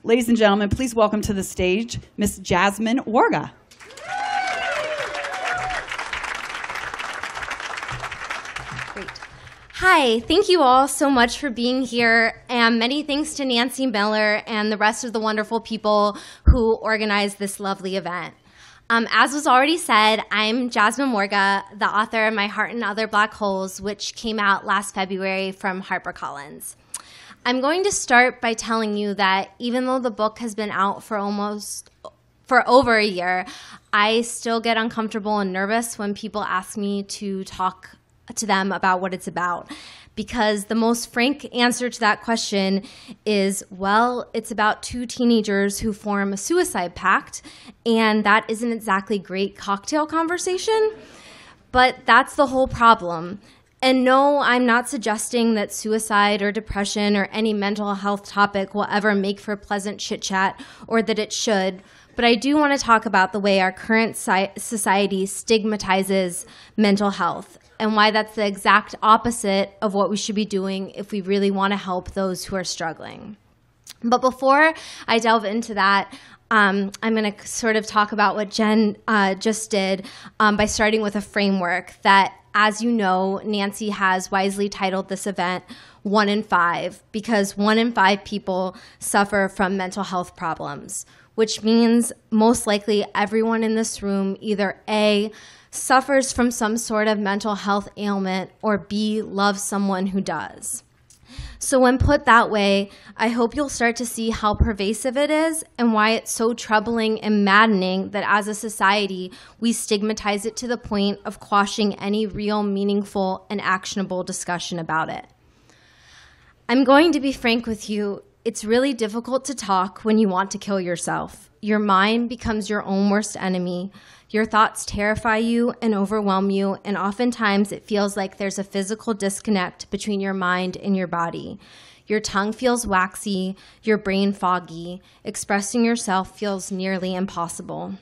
Ladies and gentlemen, please welcome to the stage Miss Jasmine Warga. Great. Hi, thank you all so much for being here, and many thanks to Nancy Miller and the rest of the wonderful people who organized this lovely event. As was already said, I'm Jasmine Warga, the author of My Heart and Other Black Holes, which came out last February from HarperCollins. I'm going to start by telling you that even though the book has been out for over a year, I still get uncomfortable and nervous when people ask me to talk to them about what it's about. Because the most frank answer to that question is, well, it's about two teenagers who form a suicide pact, and that isn't exactly great cocktail conversation, but that's the whole problem. And no, I'm not suggesting that suicide or depression or any mental health topic will ever make for pleasant chit-chat, or that it should, but I do want to talk about the way our current society stigmatizes mental health, and why that's the exact opposite of what we should be doing if we really want to help those who are struggling. But before I delve into that, I'm going to sort of talk about what Jen just did by starting with a framework that, as you know, Nancy has wisely titled this event 1 in 5, because 1 in 5 people suffer from mental health problems, which means most likely everyone in this room either A, suffers from some sort of mental health ailment, or B, loves someone who does. So when put that way, I hope you'll start to see how pervasive it is and why it's so troubling and maddening that as a society, we stigmatize it to the point of quashing any real, meaningful, and actionable discussion about it. I'm going to be frank with you. It's really difficult to talk when you want to kill yourself. Your mind becomes your own worst enemy. Your thoughts terrify you and overwhelm you, and oftentimes it feels like there's a physical disconnect between your mind and your body. Your tongue feels waxy, your brain foggy. Expressing yourself feels nearly impossible.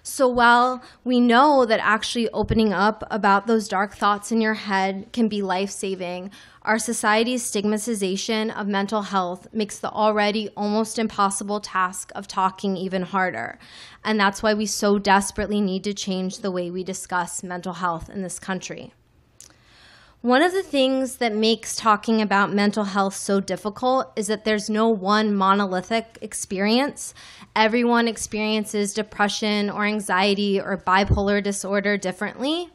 So while we know that actually opening up about those dark thoughts in your head can be life-saving, our society's stigmatization of mental health makes the already almost impossible task of talking even harder. And that's why we so desperately need to change the way we discuss mental health in this country. One of the things that makes talking about mental health so difficult is that there's no one monolithic experience. Everyone experiences depression or anxiety or bipolar disorder differently.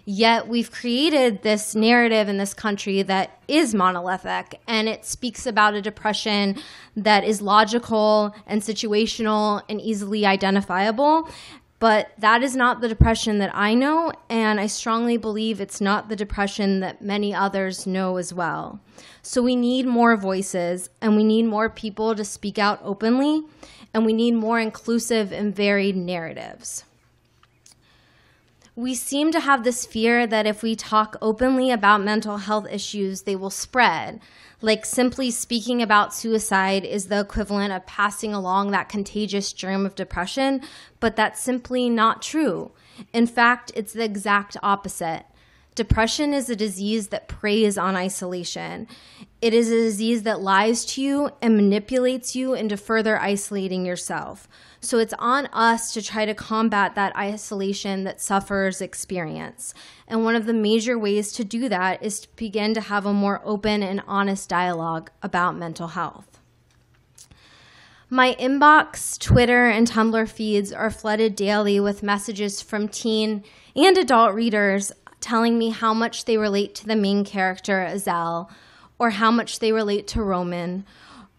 Yet we've created this narrative in this country that is monolithic, and it speaks about a depression that is logical and situational and easily identifiable. But that is not the depression that I know, and I strongly believe it's not the depression that many others know as well. So we need more voices, and we need more people to speak out openly, and we need more inclusive and varied narratives. We seem to have this fear that if we talk openly about mental health issues, they will spread. Like simply speaking about suicide is the equivalent of passing along that contagious germ of depression, but that's simply not true. In fact, it's the exact opposite. Depression is a disease that preys on isolation. It is a disease that lies to you and manipulates you into further isolating yourself. So it's on us to try to combat that isolation that sufferers experience. And one of the major ways to do that is to begin to have a more open and honest dialogue about mental health. My inbox, Twitter, and Tumblr feeds are flooded daily with messages from teen and adult readers telling me how much they relate to the main character, Azelle, or how much they relate to Roman,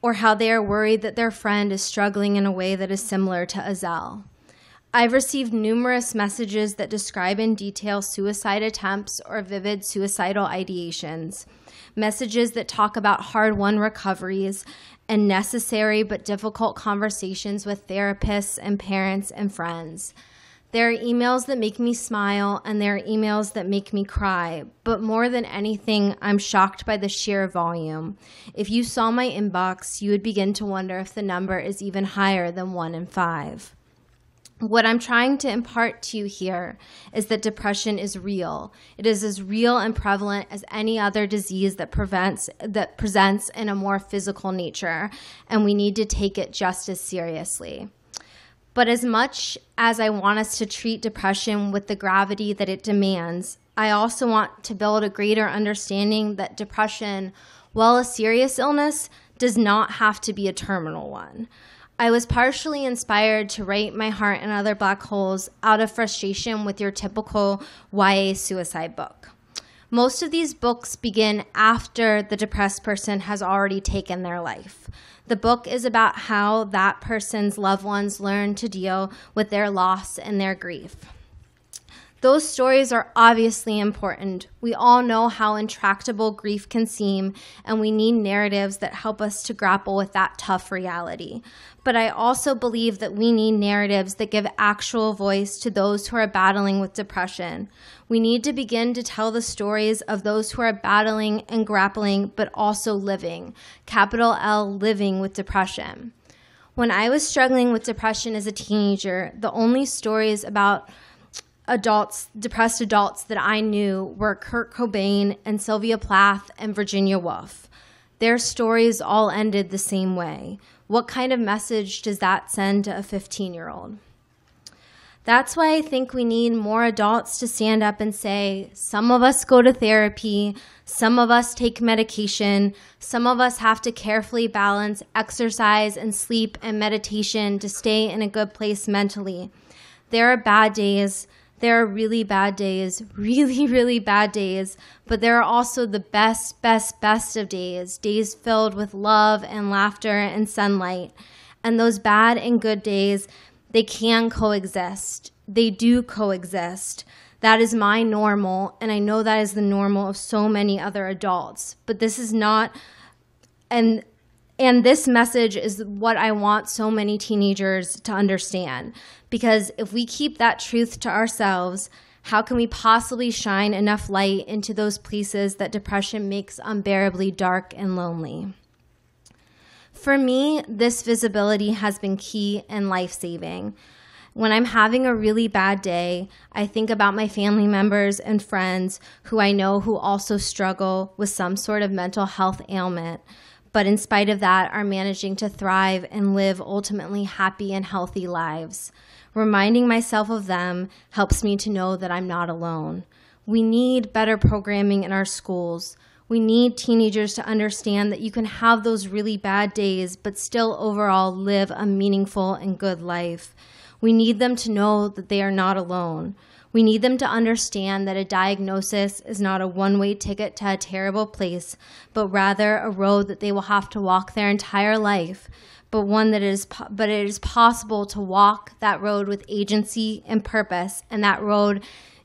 or how they are worried that their friend is struggling in a way that is similar to Azelle. I've received numerous messages that describe in detail suicide attempts or vivid suicidal ideations, messages that talk about hard-won recoveries and necessary but difficult conversations with therapists and parents and friends. There are emails that make me smile, and there are emails that make me cry. But more than anything, I'm shocked by the sheer volume. If you saw my inbox, you would begin to wonder if the number is even higher than 1 in 5. What I'm trying to impart to you here is that depression is real. It is as real and prevalent as any other disease that presents in a more physical nature, and we need to take it just as seriously. But as much as I want us to treat depression with the gravity that it demands, I also want to build a greater understanding that depression, while a serious illness, does not have to be a terminal one. I was partially inspired to write My Heart and Other Black Holes out of frustration with your typical YA suicide book. Most of these books begin after the depressed person has already taken their life. The book is about how that person's loved ones learn to deal with their loss and their grief. Those stories are obviously important. We all know how intractable grief can seem, and we need narratives that help us to grapple with that tough reality. But I also believe that we need narratives that give actual voice to those who are battling with depression. We need to begin to tell the stories of those who are battling and grappling, but also living, capital L, living with depression. When I was struggling with depression as a teenager, the only stories about depressed adults that I knew were Kurt Cobain and Sylvia Plath and Virginia Woolf. Their stories all ended the same way. What kind of message does that send to a 15-year-old? That's why I think we need more adults to stand up and say, some of us go to therapy, some of us take medication, some of us have to carefully balance exercise and sleep and meditation to stay in a good place mentally. There are bad days. There are really bad days, really, really bad days, but there are also the best of days, days filled with love and laughter and sunlight. And those bad and good days, they can coexist. They do coexist. That is my normal, and I know that is the normal of so many other adults. But this is not, and this message is what I want so many teenagers to understand. Because if we keep that truth to ourselves, how can we possibly shine enough light into those places that depression makes unbearably dark and lonely? For me, this visibility has been key and life-saving. When I'm having a really bad day, I think about my family members and friends who I know who also struggle with some sort of mental health ailment, but in spite of that are managing to thrive and live ultimately happy and healthy lives. Reminding myself of them helps me to know that I'm not alone. We need better programming in our schools. We need teenagers to understand that you can have those really bad days, but still overall live a meaningful and good life. We need them to know that they are not alone. We need them to understand that a diagnosis is not a one-way ticket to a terrible place, but rather a road that they will have to walk their entire life, but it is possible to walk that road with agency and purpose, and that road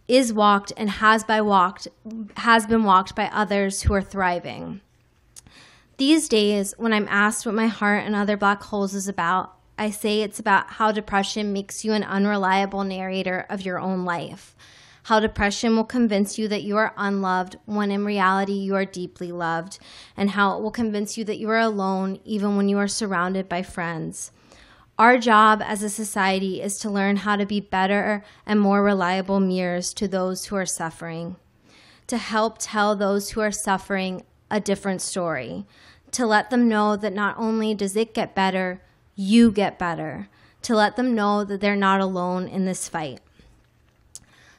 is walked and has been walked by others who are thriving. These days, when I'm asked what My Heart and Other Black Holes is about, I say it's about how depression makes you an unreliable narrator of your own life. How depression will convince you that you are unloved when in reality you are deeply loved, and how it will convince you that you are alone even when you are surrounded by friends. Our job as a society is to learn how to be better and more reliable mirrors to those who are suffering, to help tell those who are suffering a different story, to let them know that not only does it get better, you get better, to let them know that they're not alone in this fight.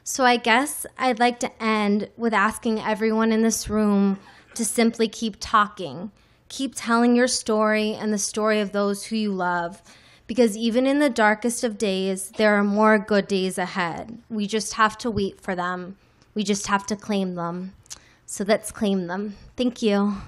So I guess I'd like to end with asking everyone in this room to simply keep talking, keep telling your story and the story of those who you love, because even in the darkest of days, there are more good days ahead. We just have to wait for them. We just have to claim them. So let's claim them. Thank you.